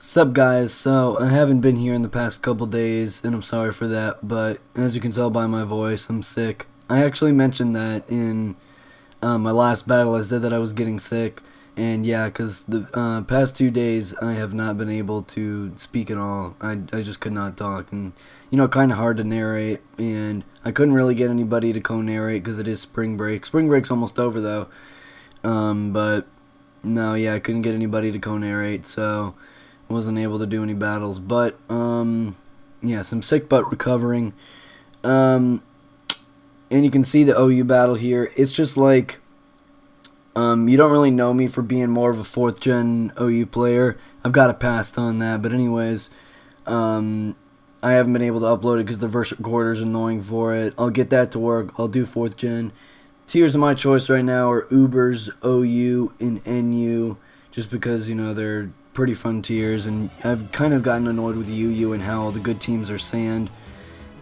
Sup guys, so I haven't been here in the past couple days and I'm sorry for that, but as you can tell by my voice, I'm sick. I actually mentioned that in my last battle. I said that I was getting sick, and yeah, because the past 2 days I have not been able to speak at all. I just could not talk, and kind of hard to narrate, and I couldn't really get anybody to co-narrate because it is spring break. Spring break's almost over though, but no, yeah, I couldn't get anybody to co-narrate, so wasn't able to do any battles. But yes, I'm sick but recovering. And you can see the OU battle here. It's just like you don't really know me for being more of a 4th gen OU player. I've got a past on that, but anyways, I haven't been able to upload it because the verse recorder's annoying for it. I'll get that to work. I'll do 4th gen. Tiers of my choice right now are Ubers, OU, and NU, just because they're pretty fun tiers, and I've kind of gotten annoyed with UU and how all the good teams are sand,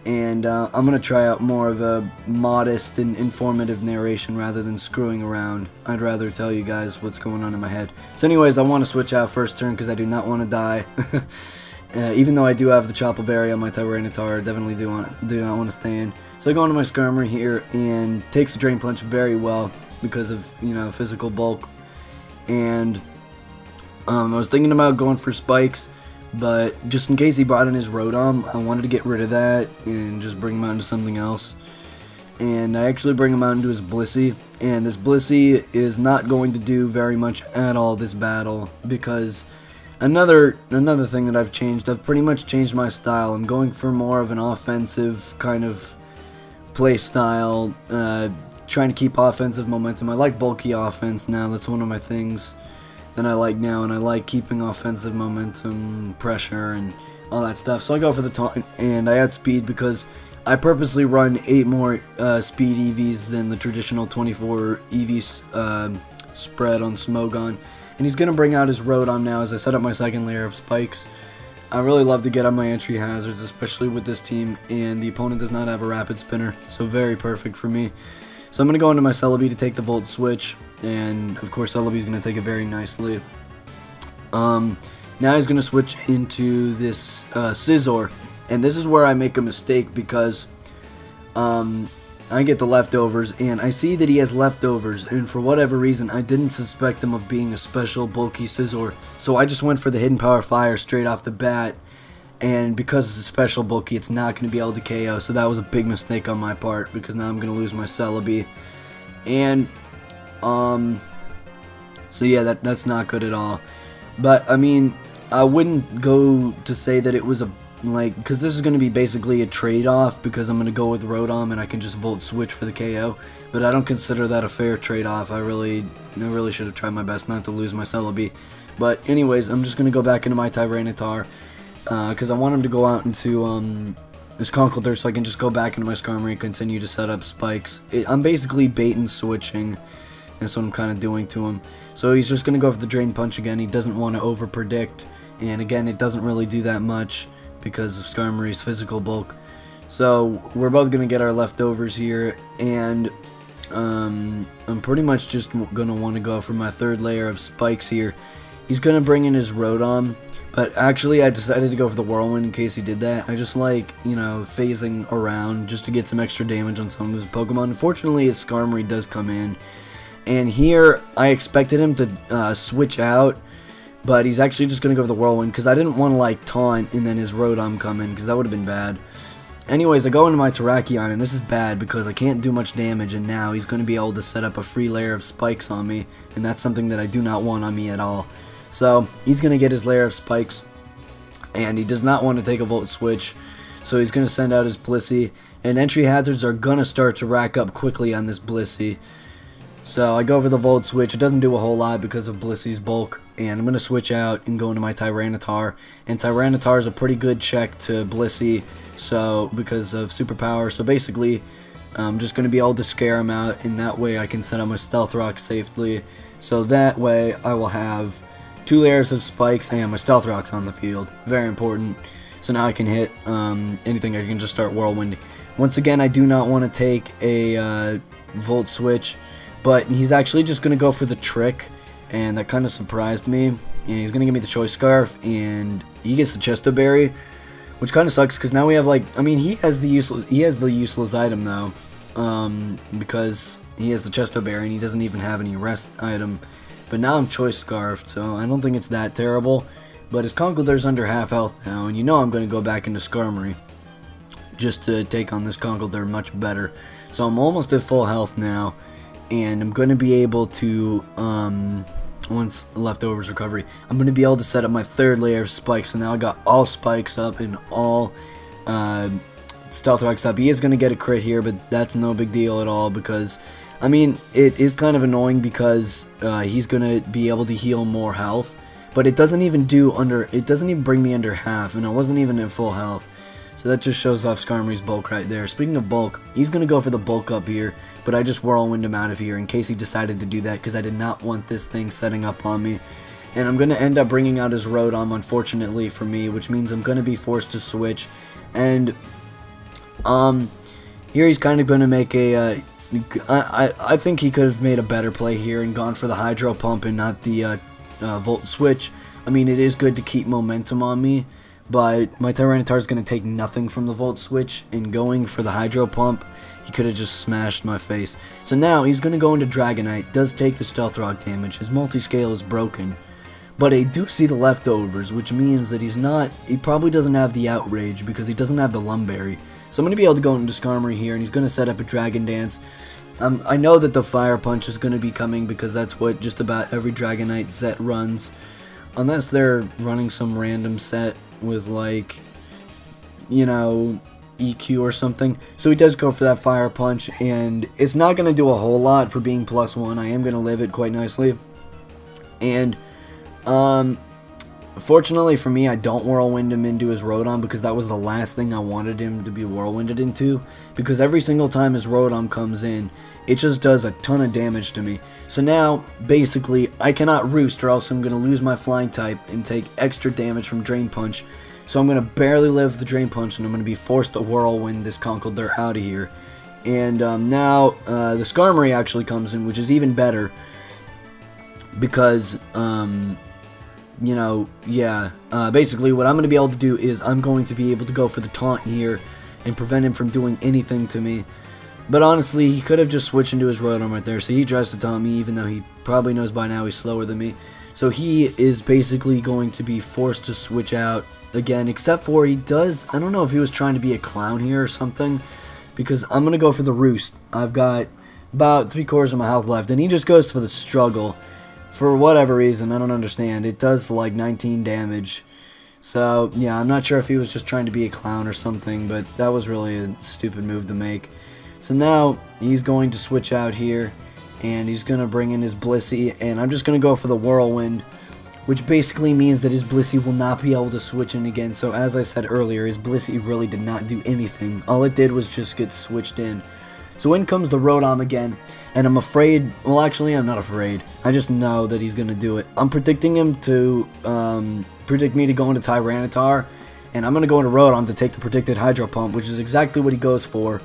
and I'm going to try out more of a modest and informative narration rather than screwing around. I'd rather tell you guys what's going on in my head. So anyways, I want to switch out first turn because I do not want to die. Even though I do have the Chopple Berry on my Tyranitar, I definitely do not want to stay in. So I go into my Skirmer here and takes the Drain Punch very well because of physical bulk, and I was thinking about going for Spikes, but just in case he brought in his Rotom, I wanted to get rid of that and just bring him out into something else. And I actually bring him out into his Blissey, and this Blissey is not going to do very much at all this battle, because another thing that I've changed, I've pretty much changed my style. I'm going for more of an offensive kind of play style, trying to keep offensive momentum. I like bulky offense now. That's one of my things that I like now, and I like keeping offensive momentum, pressure, and all that stuff. So I go for the taunt, and I add speed because I purposely run 8 more speed EVs than the traditional 24 EV spread on Smogon. And he's going to bring out his Rotom now as I set up my second layer of spikes. I really love to get on my entry hazards, especially with this team, and the opponent does not have a rapid spinner, so very perfect for me. So I'm going to go into my Celebi to take the Volt Switch, and of course Celebi's going to take it very nicely. Now he's going to switch into this Scizor, and this is where I make a mistake because I get the leftovers, and I see that he has leftovers, and for whatever reason I didn't suspect him of being a special bulky Scizor, so I just went for the Hidden Power Fire straight off the bat. And because it's a special bulky, it's not going to be able to KO, so that was a big mistake on my part, because now I'm going to lose my Celebi. And, so yeah, that's not good at all. But, I mean, I wouldn't go to say that it was because this is going to be basically a trade-off, because I'm going to go with Rotom and I can just Volt Switch for the KO. But I don't consider that a fair trade-off. I really should have tried my best not to lose my Celebi. But anyways, I'm just going to go back into my Tyranitar, because I want him to go out into his Conkeldurr so I can just go back into my Skarmory and continue to set up spikes. I'm basically bait and switching. That's what I'm kind of doing to him. So he's just going to go for the Drain Punch again. He doesn't want to over-predict. And again, it doesn't really do that much because of Skarmory's physical bulk. So we're both going to get our leftovers here. And I'm pretty much just going to want to go for my third layer of spikes here. He's going to bring in his Rotom. But actually, I decided to go for the Whirlwind in case he did that. I just like, phasing around just to get some extra damage on some of his Pokemon. Unfortunately, his Skarmory does come in. And here, I expected him to switch out, but he's actually just going to go for the Whirlwind because I didn't want to, taunt and then his Rotom come in because that would have been bad. Anyways, I go into my Terrakion, and this is bad because I can't do much damage, and now he's going to be able to set up a free layer of spikes on me, and that's something that I do not want on me at all. So he's going to get his layer of spikes, and he does not want to take a Volt Switch, so he's going to send out his Blissey, and entry hazards are going to start to rack up quickly on this Blissey. So I go for the Volt Switch. It doesn't do a whole lot because of Blissey's bulk, and I'm going to switch out and go into my Tyranitar, and Tyranitar is a pretty good check to Blissey, so because of superpower. So basically, I'm just going to be able to scare him out, and that way I can set up my Stealth Rock safely, so that way I will have 2 layers of spikes and my Stealth Rock's on the field. Very important. So now I can hit anything. I can just start Whirlwind. Once again, I do not want to take a Volt Switch, but he's actually just going to go for the Trick, and that kind of surprised me. and he's gonna give me the Choice Scarf, and he gets the Chesto Berry, which kind of sucks because now we have like, I mean, he has the useless item though, because he has the Chesto Berry and he doesn't even have any rest item. But now I'm Choice Scarfed, so I don't think it's that terrible. But his Conkeldurr's under half health now, and you know I'm going to go back into Skarmory just to take on this Conkeldurr much better. So I'm almost at full health now, and I'm going to be able to, once Leftovers recovery, I'm going to be able to set up my third layer of spikes. So now I got all spikes up and all Stealth Rocks up. He is going to get a crit here, but that's no big deal at all because, I mean, it is kind of annoying because he's going to be able to heal more health. But it doesn't even bring me under half, and I wasn't even at full health. So that just shows off Skarmory's bulk right there. Speaking of bulk, he's going to go for the bulk up here, but I just whirlwind him out of here in case he decided to do that because I did not want this thing setting up on me. And I'm going to end up bringing out his Rotom, unfortunately for me, which means I'm going to be forced to switch. And here he's kind of going to make a... I think he could have made a better play here and gone for the Hydro Pump and not the... Volt Switch. I mean, it is good to keep momentum on me, but my Tyranitar is going to take nothing from the Volt Switch, and going for the Hydro Pump, he could have just smashed my face. So now he's going to go into Dragonite, does take the Stealth Rock damage, his multi-scale is broken, but I do see the Leftovers, which means that he probably doesn't have the Outrage because he doesn't have the Lumberry. So I'm going to be able to go into Skarmory here, and he's going to set up a Dragon Dance. I know that the Fire Punch is going to be coming because that's what just about every Dragonite set runs. Unless they're running some random set with like, you know, EQ or something. So he does go for that Fire Punch, and it's not going to do a whole lot for being +1. I am going to live it quite nicely. And, fortunately for me, I don't Whirlwind him into his Rotom because that was the last thing I wanted him to be Whirlwinded into. Because every single time his Rotom comes in, it just does a ton of damage to me. So now, basically, I cannot Roost or else I'm going to lose my Flying type and take extra damage from Drain Punch. So I'm going to barely live the Drain Punch, and I'm going to be forced to Whirlwind this Conkeldurr out of here. And now the Skarmory actually comes in, which is even better because... you know, yeah, basically what I'm going to be able to do is I'm going to be able to go for the taunt here and prevent him from doing anything to me. But honestly, he could have just switched into his Rotom right there, so he tries to taunt me even though he probably knows by now he's slower than me. So he is basically going to be forced to switch out again, except for he does, I don't know if he was trying to be a clown here or something, because I'm going to go for the Roost. I've got about 3/4 of my health left, and he just goes for the Struggle. For whatever reason, I don't understand. It does like 19 damage. So, yeah, I'm not sure if he was just trying to be a clown or something, but that was really a stupid move to make. So now, he's going to switch out here, and he's going to bring in his Blissey, and I'm just going to go for the Whirlwind, which basically means that his Blissey will not be able to switch in again. So, as I said earlier, his Blissey really did not do anything. All it did was just get switched in. So in comes the Rotom again, and I'm afraid, well actually I'm not afraid, I just know that he's going to do it. I'm predicting him to, predict me to go into Tyranitar, and I'm going to go into Rotom to take the predicted Hydro Pump, which is exactly what he goes for.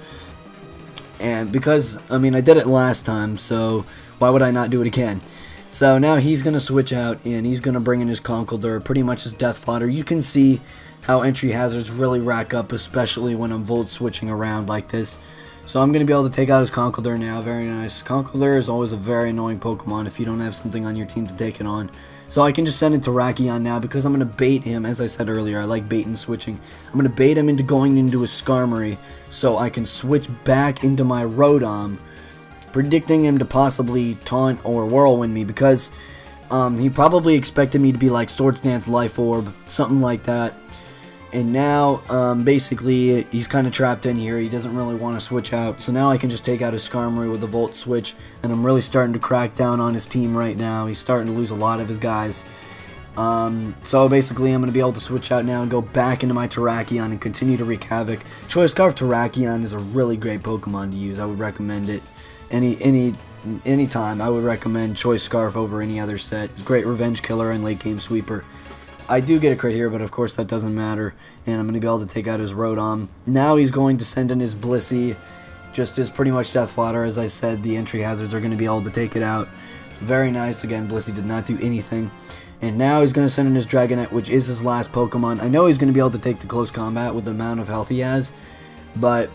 And because, I mean, I did it last time, so why would I not do it again? So now he's going to switch out, and he's going to bring in his Conkeldurr, pretty much his Death Fodder. You can see how entry hazards really rack up, especially when I'm Volt switching around like this. So I'm going to be able to take out his Conkeldurr now. Very nice. Conkeldurr is always a very annoying Pokemon if you don't have something on your team to take it on. So I can just send it to Terrakion now because I'm going to bait him. As I said earlier, I like bait and switching. I'm going to bait him into going into his Skarmory so I can switch back into my Rotom, predicting him to possibly taunt or Whirlwind me because he probably expected me to be like Swords Dance Life Orb, something like that. And now, basically, he's kind of trapped in here. He doesn't really want to switch out. So now I can just take out his Skarmory with the Volt Switch. And I'm really starting to crack down on his team right now. He's starting to lose a lot of his guys. So basically, I'm going to be able to switch out now and go back into my Terrakion and continue to wreak havoc. Choice Scarf Terrakion is a really great Pokemon to use. I would recommend it anytime. I would recommend Choice Scarf over any other set. It's a great revenge killer and late game sweeper. I do get a crit here, but of course that doesn't matter. And I'm going to be able to take out his Rotom. Now he's going to send in his Blissey. Just as pretty much Death Fodder. As I said, the entry hazards are going to be able to take it out. Very nice. Again, Blissey did not do anything. And now he's going to send in his Dragonite, which is his last Pokemon. I know he's going to be able to take the close combat with the amount of health he has. But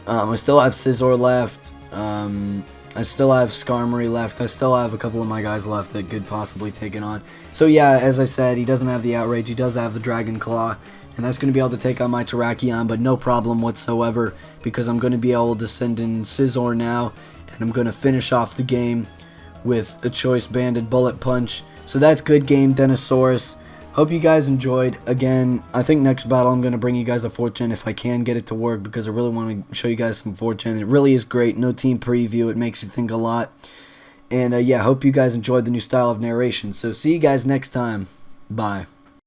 I still have Scizor left. I still have Skarmory left. I still have a couple of my guys left that could possibly take it on. So yeah, as I said, he doesn't have the Outrage. He does have the Dragon Claw. And that's going to be able to take on my Terrakion, but no problem whatsoever. Because I'm going to be able to send in Scizor now. And I'm going to finish off the game with a Choice Banded Bullet Punch. So that's good game, Dennisaurus. Hope you guys enjoyed. Again, I think next battle I'm going to bring you guys a Fortune if I can get it to work, because I really want to show you guys some Fortune. It really is great. No team preview. It makes you think a lot. And yeah, hope you guys enjoyed the new style of narration. So see you guys next time. Bye.